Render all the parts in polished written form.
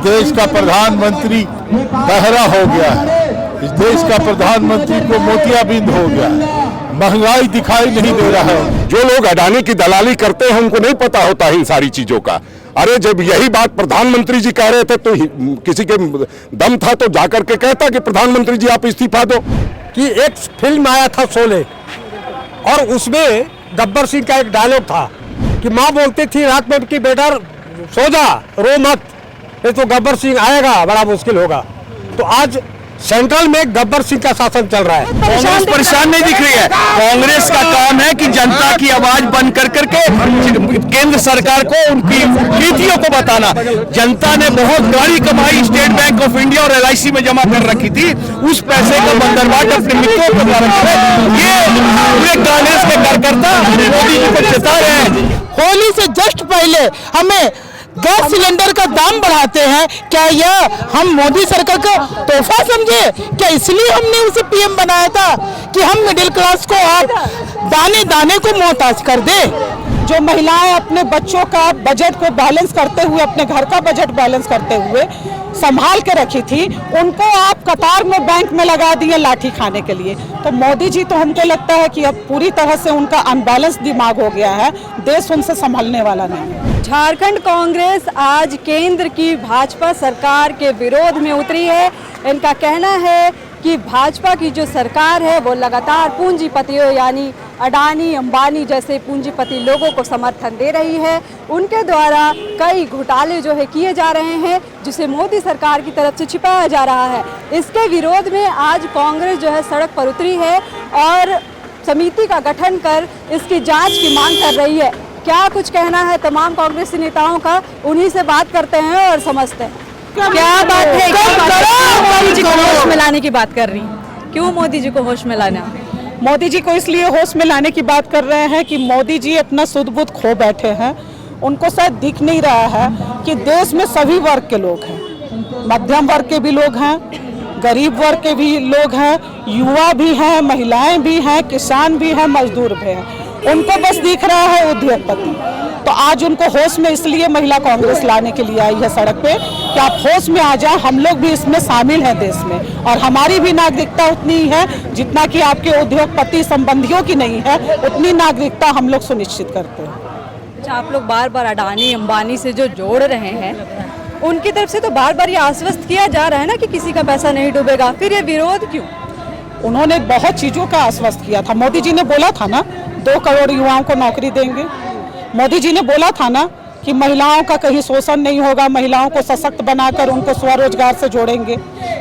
देश का प्रधानमंत्री बहरा हो गया है। इस देश का प्रधानमंत्री को मोतियाबिंद हो गया है। महंगाई दिखाई नहीं दे रहा है। जो लोग अडानी की दलाली करते हैं उनको नहीं पता होता है इन सारी चीजों का। अरे जब यही बात प्रधानमंत्री जी कह रहे थे तो किसी के दम था तो जाकर के कहता कि प्रधानमंत्री जी आप इस्तीफा दो। कि एक फिल्म आया था शोले और उसमें गब्बर सिंह का एक डायलॉग था कि माँ बोलती थी रात में कि बेटा सो जा, रो मत, ये तो गब्बर सिंह आएगा बड़ा मुश्किल होगा। तो आज सेंट्रल में गब्बर सिंह का शासन चल रहा है। कांग्रेस परेशान नहीं दिख रही है। कांग्रेस का काम है कि जनता की आवाज बंद कर करके केंद्र सरकार को उनकी नीतियों को बताना। जनता ने बहुत बड़ी कमाई स्टेट बैंक ऑफ इंडिया और LIC में जमा कर रखी थी, उस पैसे को बंदरबाट अपने मित्रों को द्वारा ये पूरे कांग्रेस के कार्यकर्ता मोदी जी को चेता रहे हैं। होली से जस्ट पहले हमें गैस सिलेंडर का दाम बढ़ाते हैं, क्या यह हम मोदी सरकार का तोहफा समझे? क्या इसलिए हमने उसे PM बनाया था कि हम मिडिल क्लास को आप दाने दाने को मोहताज कर दे? जो महिलाएं अपने बच्चों का बजट को बैलेंस करते हुए, अपने घर का बजट बैलेंस करते हुए संभाल के रखी थी, उनको आप कतार में बैंक में लगा दिए लाठी खाने के लिए। तो मोदी जी तो हमको लगता है कि अब पूरी तरह से उनका अनबैलेंस दिमाग हो गया है, देश उनसे संभलने वाला नहीं है। झारखंड कांग्रेस आज केंद्र की भाजपा सरकार के विरोध में उतरी है। इनका कहना है कि भाजपा की जो सरकार है वो लगातार पूंजीपतियों यानी अडानी अंबानी जैसे पूंजीपति लोगों को समर्थन दे रही है। उनके द्वारा कई घोटाले जो है किए जा रहे हैं, जिसे मोदी सरकार की तरफ से छिपाया जा रहा है। इसके विरोध में आज कांग्रेस जो है सड़क पर उतरी है और समिति का गठन कर इसकी जांच की मांग कर रही है। क्या कुछ कहना है तमाम कांग्रेसी नेताओं का, उन्हीं से बात करते हैं और समझते हैं क्या बात है। मोदी जी को होश में लाने की बात कर रही हैं, क्यों मोदी जी को होश में लाना? मोदी जी को इसलिए होश में लाने की बात कर रहे हैं कि मोदी जी अपना सुध बुध खो बैठे हैं। उनको शायद दिख नहीं रहा है कि देश में सभी वर्ग के लोग हैं, मध्यम वर्ग के भी लोग हैं, गरीब वर्ग के भी लोग हैं, युवा भी हैं, महिलाएं भी हैं, किसान भी हैं, मजदूर भी हैं। उनको बस दिख रहा है उद्योगपति। तो आज उनको होश में इसलिए महिला कांग्रेस लाने के लिए आई है सड़क पे कि आप होश में आ जाए, हम लोग भी इसमें शामिल हैं देश में, और हमारी भी नागरिकता उतनी ही है जितना कि आपके उद्योगपति संबंधियों की नहीं है, उतनी नागरिकता हम लोग सुनिश्चित करते हैं। अच्छा, आप लोग बार बार अडानी अंबानी से जो जोड़ रहे हैं, उनकी तरफ से तो बार बार ये आश्वस्त किया जा रहा है ना कि किसी का पैसा नहीं डूबेगा, फिर ये विरोध क्यों? उन्होंने बहुत चीज़ों का आश्वस्त किया था। मोदी जी ने बोला था ना 2 करोड़ युवाओं को नौकरी देंगे। मोदी जी ने बोला था ना कि महिलाओं का कहीं शोषण नहीं होगा, महिलाओं को सशक्त बनाकर उनको स्वरोजगार से जोड़ेंगे।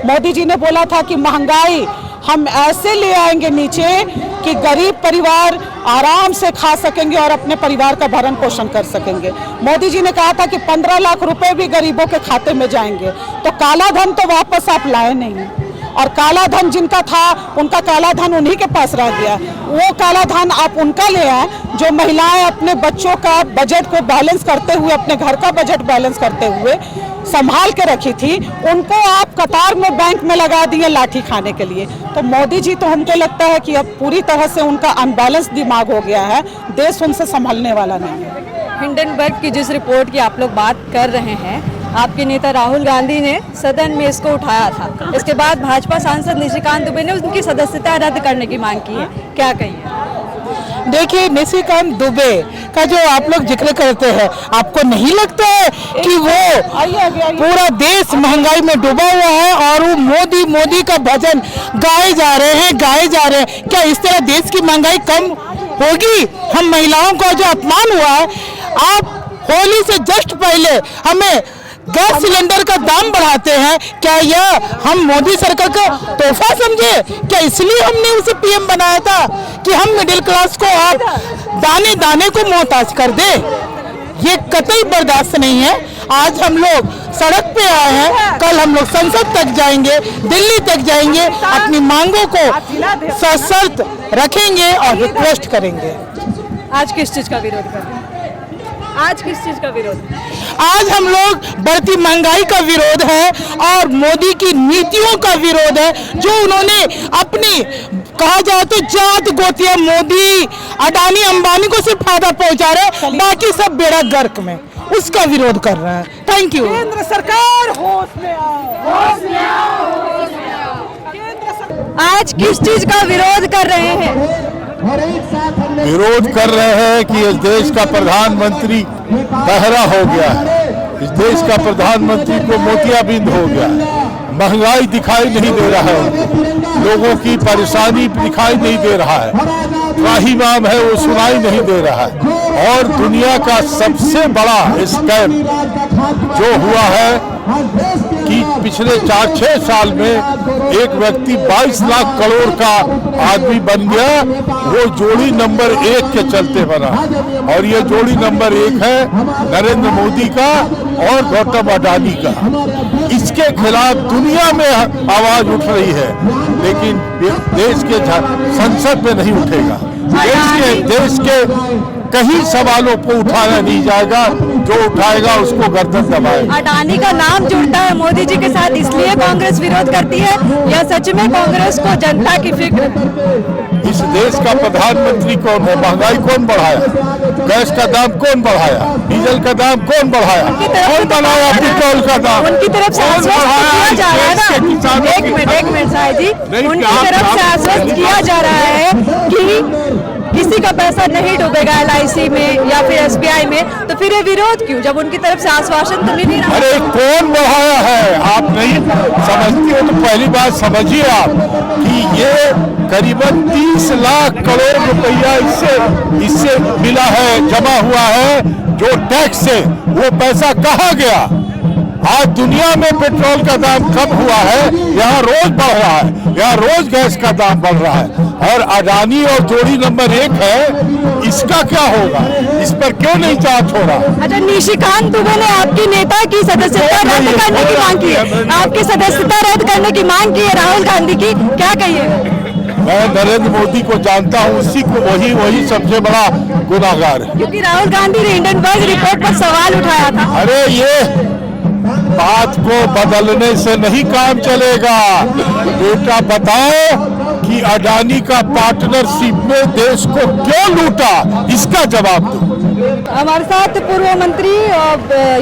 मोदी जी ने बोला था कि महंगाई हम ऐसे ले आएंगे नीचे कि गरीब परिवार आराम से खा सकेंगे और अपने परिवार का भरण पोषण कर सकेंगे। मोदी जी ने कहा था कि 15 लाख रुपए भी गरीबों के खाते में जाएंगे। तो काला धन तो वापस आप लाए नहीं, और काला धन जिनका था उनका काला धन उन्हीं के पास रह गया। वो काला धन आप उनका ले आए जो महिलाएं अपने बच्चों का बजट को बैलेंस करते हुए, अपने घर का बजट बैलेंस करते हुए संभाल के रखी थी, उनको आप कतार में बैंक में लगा दिए लाठी खाने के लिए। तो मोदी जी तो हमको लगता है कि अब पूरी तरह से उनका अनबैलेंस दिमाग हो गया है, देश उनसे संभलने वाला नहीं है। हिंडनबर्ग की जिस रिपोर्ट की आप लोग बात कर रहे हैं, आपके नेता राहुल गांधी ने सदन में इसको उठाया था। इसके बाद भाजपा सांसद निशिकांत दुबे ने उनकी सदस्यता रद्द करने की मांग की है, क्या कहिए? देखिए, निशिकांत दुबे का जो आप लोग जिक्र करते हैं, आपको नहीं लगता है कि वो पूरा देश महंगाई में डूबा हुआ है और वो मोदी मोदी का भजन गाए जा रहे हैं? क्या इस तरह देश की महंगाई कम होगी? हम महिलाओं का जो अपमान हुआ है, आप होली से जस्ट पहले हमें गैस सिलेंडर का दाम बढ़ाते हैं, क्या यह हम मोदी सरकार का तोहफा समझे? क्या इसलिए हमने उसे PM बनाया था कि हम मिडिल क्लास को आप दाने दाने को मोहताज कर दे? ये कतई बर्दाश्त नहीं है। आज हम लोग सड़क पे आए हैं, कल हम लोग संसद तक जाएंगे, दिल्ली तक जाएंगे, अपनी मांगों को सशर्त रखेंगे और रिक्वेस्ट करेंगे। आज किस चीज का विरोध कर रहे हैं? आज किस चीज का विरोध? आज हम लोग बढ़ती महंगाई का विरोध है और मोदी की नीतियों का विरोध है, जो उन्होंने अपनी कहा जाए तो जात गोतिया मोदी अडानी अंबानी को सिर्फ फायदा पहुंचा रहे, बाकी सब बेड़ा गर्क में। उसका विरोध कर रहे हैं। Thank you. केंद्र सरकार होश में आओ, होश में आओ, होश में आओ। आज किस चीज का विरोध कर रहे हैं? विरोध कर रहे हैं कि इस देश का प्रधानमंत्री बहरा हो गया है, इस देश का प्रधानमंत्री को मोतियाबिंद हो गया है, महंगाई दिखाई नहीं दे रहा है, लोगों की परेशानी दिखाई नहीं दे रहा है, त्राहिमाम है वो सुनाई नहीं दे रहा है। और दुनिया का सबसे बड़ा स्कैम जो हुआ है कि पिछले 4-6 साल में एक व्यक्ति 22 लाख करोड़ का आदमी बन गया, वो जोड़ी नंबर 1 के चलते बना। और ये जोड़ी नंबर 1 है नरेंद्र मोदी का और गौतम अडानी का। इसके खिलाफ दुनिया में आवाज उठ रही है, लेकिन देश के संसद में नहीं उठेगा। देश के कहीं सवालों को उठाया नहीं जाएगा, जो उठाएगा उसको गर्दन दबाएगा। अडानी का नाम जुड़ता है मोदी जी के साथ, इसलिए कांग्रेस विरोध करती है या सच में कांग्रेस को जनता की फिक्र? इस देश का प्रधानमंत्री कौन है? महंगाई कौन बढ़ाया? गैस का दाम कौन बढ़ाया? डीजल का दाम कौन बढ़ाया? कौन बढ़ाया पेट्रोल का दाम? उनकी तरफ से आश्वस्त किया जा रहा है ना, एक मिनट साहिब जी, उनकी तरफ से आश्वस्त किया जा रहा है कि किसी का पैसा नहीं डूबेगा LIC में या फिर SBI में, तो फिर ये विरोध क्यों जब उनकी तरफ से आश्वासन तो मिल ही रहा है? अरे कौन बढ़ाया है? आप नहीं समझती हो तो पहली बात समझिए आप कि ये करीबन 30 लाख करोड़ रुपया इससे मिला है, जमा हुआ है जो टैक्स से। वो पैसा कहाँ गया? आज दुनिया में पेट्रोल का दाम कम हुआ है, यहाँ रोज बढ़ रहा है, यहाँ रोज गैस का दाम बढ़ रहा है। और अडानी और जोड़ी नंबर 1 है, इसका क्या होगा? इस पर क्यों नहीं जांच हो रहा? अच्छा, निशिकांत दुबे ने आपकी नेता की सदस्यता रद्द करने की मांग की है, आपकी सदस्यता रद्द करने की मांग की है राहुल गांधी की, क्या कहिएगा? मैं नरेंद्र मोदी को जानता हूँ, उसी को वही सबसे बड़ा गुनाहगार है। क्योंकि राहुल गांधी ने हिंडनबर्ग रिपोर्ट पर सवाल उठाया था। अरे ये बात को बदलने से नहीं काम चलेगा। बेटा बताओ कि अडानी का पार्टनरशिप में देश को क्यों लूटा, इसका जवाब दो। हमारे साथ पूर्व मंत्री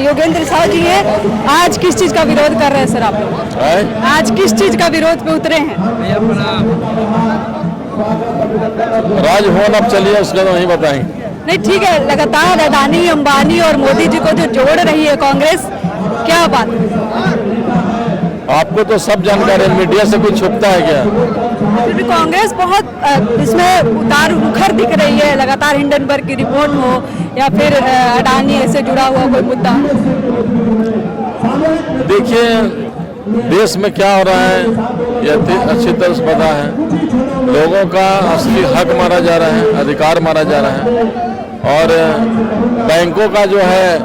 योगेंद्र साह जी हैं। आज किस चीज का विरोध कर रहे हैं सर आप लोग? आज किस चीज का विरोध पे उतरे हैं? राजभवन अब चलिए, उसका तो नहीं बताएंगे। नहीं ठीक है, लगातार अडानी, अंबानी और मोदी जी को जो जोड़ रही है कांग्रेस, क्या बात? आपको तो सब जानकारी है, मीडिया से कुछ छुपता है क्या? फिर भी कांग्रेस बहुत इसमें उतार मुखर दिख रही है, लगातार हिंडनबर्ग की रिपोर्ट हो या फिर अडानी से जुड़ा हुआ कोई मुद्दा। देखिए देश में क्या हो रहा है यह अच्छी तरह से पता है। लोगों का असली हक मारा जा रहा है, अधिकार मारा जा रहा है। और बैंकों का जो है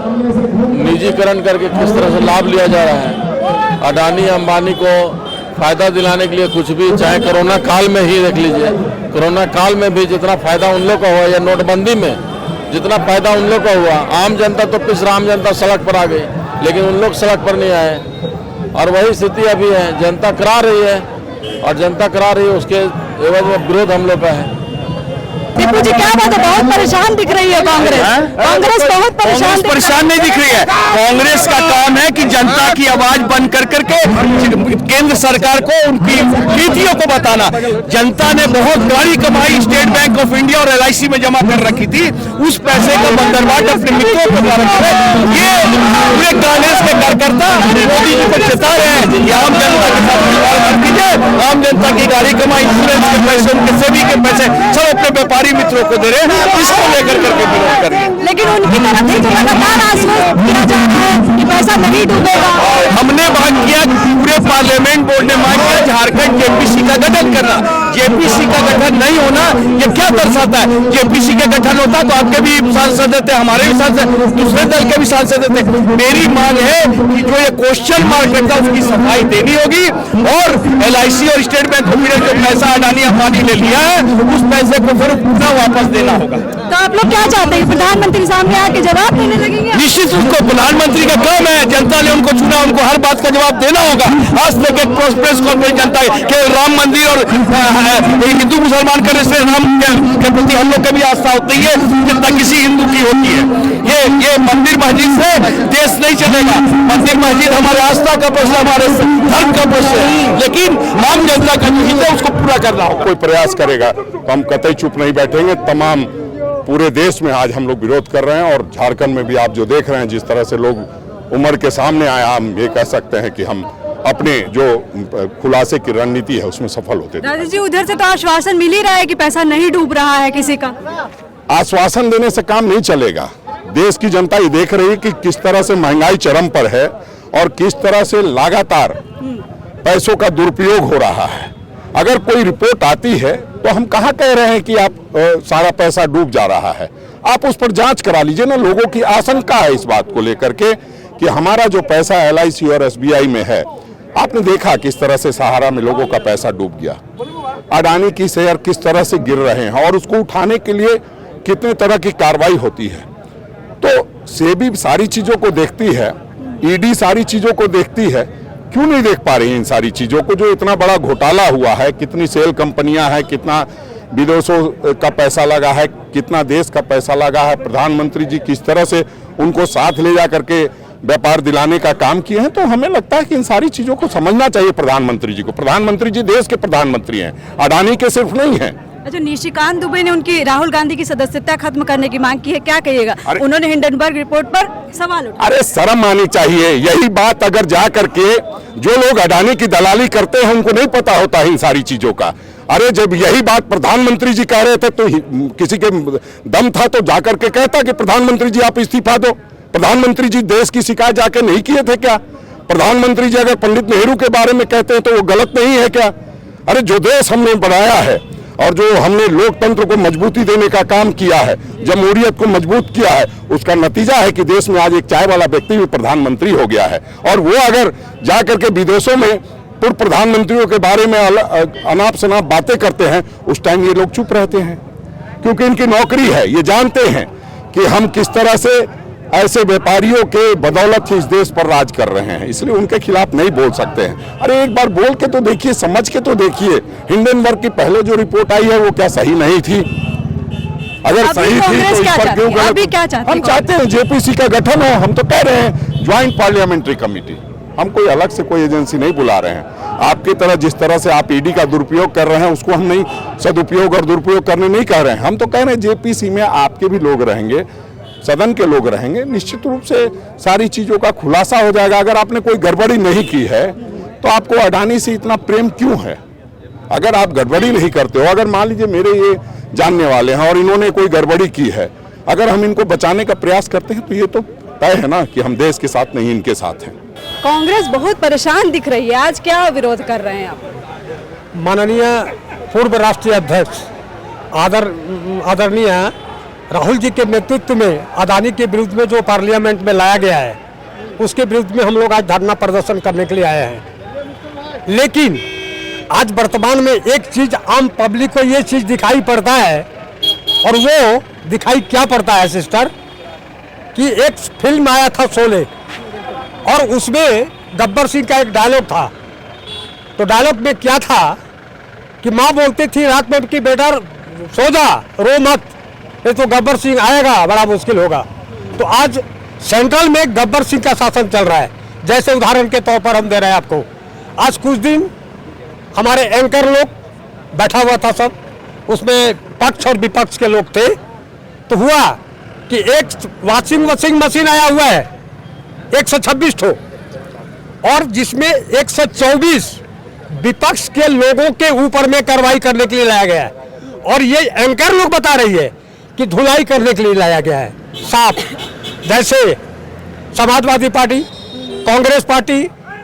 निजीकरण करके किस तरह से लाभ लिया जा रहा है। अडानी अंबानी को फायदा दिलाने के लिए कुछ भी, चाहे कोरोना काल में ही देख लीजिए, कोरोना काल में भी जितना फायदा उन लोग का हुआ या नोटबंदी में जितना फायदा उन लोग का हुआ, आम जनता तो पिछड़ा, आम जनता सड़क पर आ गई, लेकिन उन लोग सड़क पर नहीं आए। और वही स्थिति अभी है, जनता करा रही है और जनता करा रही है, उसके एवज में विरोध हम लोग का है। दीपू जी क्या बात है, बहुत परेशान दिख रही है कांग्रेस? कांग्रेस बहुत परेशान नहीं दिख रही है। कांग्रेस का काम है कि जनता की आवाज बन कर करके केंद्र सरकार को उनकी नीतियों को बताना। जनता ने बहुत गाड़ी कमाई स्टेट बैंक ऑफ इंडिया और LIC में जमा कर रखी थी, उस पैसे का बंदरबाट अपने मित्रों को द्वारा ये पूरे कांग्रेस के कार्यकर्ता मोदी जी को चेता रहे हैं कि आम जनता के साथ खिलवाड़ मत कीजिए। आम जनता की गाड़ी कमाई, इंश्योरेंस के पैसे, उनके सेवी के पैसे सब अपने व्यापारी मित्रों को दे रहे हैं, इसको लेकर करके विरोध कर रहे हैं। लेकिन उनकी तरफ से तो लगातार आश्वस्त किया जा रहा है कि पैसा नहीं डूबेगा। हमने मांग किया, पूरे पार्लियामेंट बोर्ड ने मांग किया झारखंड JPC का गठन करना। JPC का गठन नहीं होना ये क्या दर्शाता है? JPC का गठन होता तो आपके भी सांसद थे, हमारे भी सांसद, दूसरे दल के भी सांसद थे। मेरी मांग है कि जो ये क्वेश्चन मार्क रखा उसकी सफाई देनी होगी और LIC और स्टेट बैंक ऑफ इंडिया जो पैसा अडानी अंबानी ले लिया है उस पैसे को फिर पूरा वापस देना होगा। तो आप लोग क्या चाहते हैं, प्रधानमंत्री सामने आके जवाब देने लगेंगे? निश्चित उसको प्रधानमंत्री का काम है, जनता ने उनको चुना, उनको हर बात का जवाब देना होगा। आज तक एक प्रेस कॉन्फ्रेंस जनता केवल राम मंदिर और हिंदू मुसलमान का रिश्ते के प्रति हम लोग की भी आस्था उतनी है जितना किसी हिंदू की होती है। ये मंदिर मस्जिद से देश नहीं चलेगा। मंदिर मस्जिद हमारे आस्था का प्रश्न, हमारे धर्म का प्रश्न है, लेकिन आम जनता का जो हित है उसको पूरा करना होगा। कोई प्रयास करेगा तो हम कतई चुप नहीं बैठेंगे। तमाम पूरे देश में आज हम लोग विरोध कर रहे हैं और झारखंड में भी आप जो देख रहे हैं जिस तरह से लोग उम्र के सामने आए, हम ये कह सकते हैं कि हम अपने जो खुलासे की रणनीति है उसमें सफल होते थे। राजेश जी, उधर से तो आश्वासन मिल ही रहा है कि पैसा नहीं डूब रहा है किसी का। आश्वासन देने से काम नहीं चलेगा। देश की जनता ये देख रही है कि किस तरह से महंगाई चरम पर है और किस तरह से लगातार पैसों का दुरुपयोग हो रहा है। अगर कोई रिपोर्ट आती है तो हम कहाँ कह रहे हैं कि आप सारा पैसा डूब जा रहा है। आप उस पर जांच करा लीजिए ना। लोगों की आशंका है इस बात को लेकर के कि हमारा जो पैसा LIC और SBI में है, आपने देखा किस तरह से सहारा में लोगों का पैसा डूब गया। अडानी की शेयर किस तरह से गिर रहे हैं और उसको उठाने के लिए कितने तरह की कार्रवाई होती है। तो सेबी सारी चीजों को देखती है, ED सारी चीजों को देखती है, क्यों नहीं देख पा रही इन सारी चीजों को? जो इतना बड़ा घोटाला हुआ है, कितनी सेल कंपनियां हैं, कितना विदेशों का पैसा लगा है, कितना देश का पैसा लगा है, प्रधानमंत्री जी किस तरह से उनको साथ ले जा करके व्यापार दिलाने का काम किए हैं। तो हमें लगता है कि इन सारी चीजों को समझना चाहिए प्रधानमंत्री जी को। प्रधानमंत्री जी देश के प्रधानमंत्री हैं, अडानी के सिर्फ नहीं हैं। अच्छा, निशिकांत दुबे ने उनकी राहुल गांधी की सदस्यता खत्म करने की मांग की है, क्या कहिएगा? उन्होंने हिंडनबर्ग रिपोर्ट पर सवाल उठाया। अरे शर्म आनी चाहिए। यही बात अगर जा करके जो लोग अडानी की दलाली करते हैं उनको नहीं पता होता है इन सारी चीजों का। अरे जब यही बात प्रधानमंत्री जी कह रहे थे तो किसी के दम था तो जाकर के कहता कि प्रधानमंत्री जी आप इस्तीफा दो। प्रधानमंत्री जी देश की शिकायत जाके नहीं किए थे क्या? प्रधानमंत्री जी अगर पंडित नेहरू के बारे में कहते हैं तो वो गलत नहीं है क्या? अरे जो देश हमने बनाया है और जो हमने लोकतंत्र को मजबूती देने का काम किया है, जमहूरियत को मजबूत किया है, उसका नतीजा है कि देश में आज एक चाय वाला व्यक्ति भी प्रधानमंत्री हो गया है। और वो अगर जाकर के विदेशों में पूर्व प्रधानमंत्रियों के बारे में अनाप शनाप बातें करते हैं, उस टाइम ये लोग चुप रहते हैं क्योंकि इनकी नौकरी है। ये जानते हैं कि हम किस तरह से ऐसे व्यापारियों के बदौलत ही इस देश पर राज कर रहे हैं, इसलिए उनके खिलाफ नहीं बोल सकते हैं। अरे एक बार बोल के तो देखिए, समझ के तो देखिए। हिंडनबर्ग की पहले जो रिपोर्ट आई है वो क्या सही नहीं थी? अगर सही थी तो इस पर क्यों गलत? हम चाहते हैं JPC का गठन हो। हम तो कह रहे हैं ज्वाइंट पार्लियामेंट्री कमेटी। हम कोई अलग से कोई एजेंसी नहीं बुला रहे हैं। आपकी तरह जिस तरह से आप ED का दुरुपयोग कर रहे हैं उसको हम नहीं, सदुपयोग और दुरुपयोग करने नहीं कह रहे हैं। हम तो कह रहे हैं JPC में आपके भी लोग रहेंगे, सदन के लोग रहेंगे, निश्चित रूप से सारी चीजों का खुलासा हो जाएगा। अगर आपने कोई गड़बड़ी नहीं की है तो आपको अडानी से इतना प्रेम क्यों है? अगर आप गड़बड़ी नहीं करते हो, अगर मान लीजिए मेरे ये जानने वाले हैं और इन्होंने कोई गड़बड़ी की है, अगर हम इनको बचाने का प्रयास करते हैं तो ये तो तय है ना कि हम देश के साथ नहीं इनके साथ हैं। कांग्रेस बहुत परेशान दिख रही है, आज क्या विरोध कर रहे हैं आप? माननीय पूर्व राष्ट्रीय अध्यक्ष आदरणीय राहुल जी के नेतृत्व में अडानी के विरुद्ध में जो पार्लियामेंट में लाया गया है उसके विरुद्ध में हम लोग आज धरना प्रदर्शन करने के लिए आए हैं। लेकिन आज वर्तमान में एक चीज आम पब्लिक को ये चीज दिखाई पड़ता है, और वो दिखाई क्या पड़ता है सिस्टर, कि एक फिल्म आया था शोले और उसमें गब्बर सिंह का एक डायलॉग था। तो डायलॉग में क्या था कि माँ बोलती थी रात में कि बेटा सो जा, रो मत, ये तो गब्बर सिंह आएगा बड़ा मुश्किल होगा। तो आज सेंट्रल में गब्बर सिंह का शासन चल रहा है। जैसे उदाहरण के तौर पर हम दे रहे हैं आपको, आज कुछ दिन हमारे एंकर लोग बैठा हुआ था सब, उसमें पक्ष और विपक्ष के लोग थे। तो हुआ कि एक वॉशिंग मशीन आया हुआ है 126 ठो, और जिसमें 124 विपक्ष के लोगों के ऊपर में कार्रवाई करने के लिए लाया गया है। और ये एंकर लोग बता रही है कि धुलाई करने के लिए लाया गया है साफ। जैसे समाजवादी पार्टी, कांग्रेस पार्टी,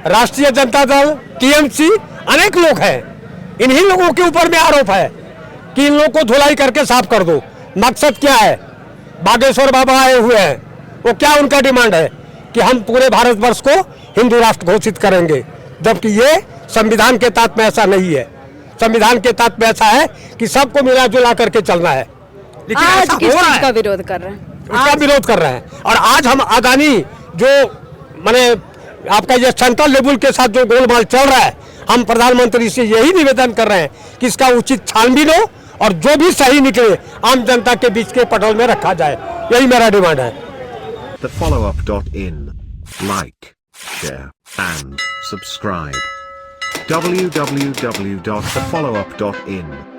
राष्ट्रीय जनता दल, TMC, अनेक लोग हैं। इन्हीं लोगों के ऊपर में आरोप है कि इन लोगों को धुलाई करके साफ कर दो। मकसद क्या है? बागेश्वर बाबा आए हुए हैं, वो क्या उनका डिमांड है कि हम पूरे भारतवर्ष को हिंदू राष्ट्र घोषित करेंगे, जबकि ये संविधान के तहत में ऐसा नहीं है। संविधान के तहत में ऐसा है कि सबको मिला जुला करके चलना है। लेकिन आज किस चीज का विरोध कर रहे हैं? इसका विरोध कर रहे हैं। और आज हम अडानी जो माने आपका ये सेंट्रल लेवल के साथ जो गोलमाल चल रहा है, हम प्रधानमंत्री से यही निवेदन कर रहे हैं कि इसका उचित छानबीन हो और जो भी सही निकले आम जनता के बीच के पटल में रखा जाए, यही मेरा डिमांड है। thefollowup.in. Like, share, and subscribe. www.thefollowup.in